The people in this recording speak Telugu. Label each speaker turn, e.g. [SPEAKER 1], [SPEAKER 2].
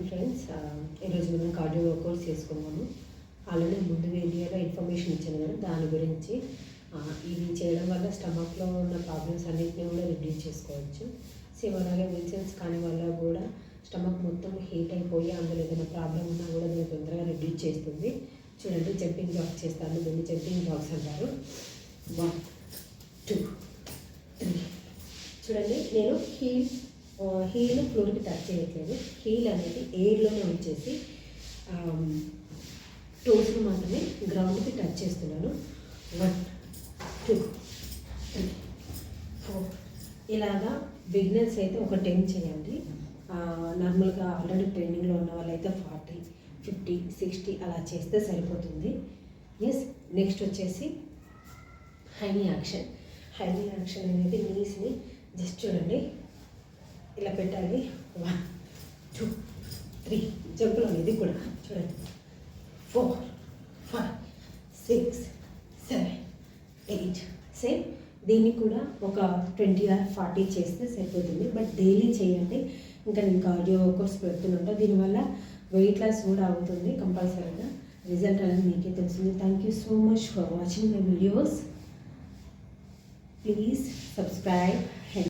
[SPEAKER 1] ఫ్రెండ్స్, ఈరోజు మనం కార్డియో వర్కౌట్స్ చేసుకున్నాము. ఆల్రెడీ ముందు వీడియోలో ఇన్ఫర్మేషన్ ఇచ్చాను కదా దాని గురించి. ఇది చేయడం వల్ల స్టమక్లో ఉన్న ప్రాబ్లమ్స్ అన్నింటినీ కూడా రిడ్యూస్ చేసుకోవచ్చు. సేమ్ అలాగే విల్సన్స్ కాని వల్ల కూడా స్టమక్ మొత్తం హీట్ అయిపోయి అందులో ఏదైనా ప్రాబ్లం ఉన్నా కూడా దీన్ని తొందరగా రిడ్యూస్ చేస్తుంది. చూడండి, జంపింగ్ జాక్స్ చేస్తాను. దీన్ని జంపింగ్ జాక్స్ అంటారు. 1 2 3. చూడండి, నేను హీల్ ఫ్లోర్కి టచ్ చేయట్లేదు. హీల్ అనేది ఎయిర్లోనే ఉంచేసి టోస్ని మాత్రమే గ్రౌండ్కి టచ్ చేస్తున్నాను. 1 2 3 4. ఇలాగా బిగినర్స్ అయితే ఒక 10 చేయండి. నార్మల్గా ఆల్రెడీ ట్రైనింగ్లో ఉన్న వాళ్ళైతే 40 50 60 అలా చేస్తే సరిపోతుంది. ఎస్, నెక్స్ట్ వచ్చేసి హైనీ యాక్షన్. హైనీ యాక్షన్ అనేది నీస్ని జస్ట్ చూడండి ఇలా పెట్టాలి. 1 2 3 జంపులు అనేది కూడా చూడండి. 4 5 6 7 8. సేమ్ దీన్ని కూడా ఒక 20 or 40 చేస్తే సరిపోతుంది. బట్ డైలీ చేయండి. ఇంకా నేను కార్డియో వర్కౌట్స్ పెడుతుంటా. దీనివల్ల వెయిట్ లాస్ కూడా అవుతుంది. కంపల్సరీగా రిజల్ట్ అనేది మీకే తెలుస్తుంది. Thank you so much for watching my videos. Please subscribe.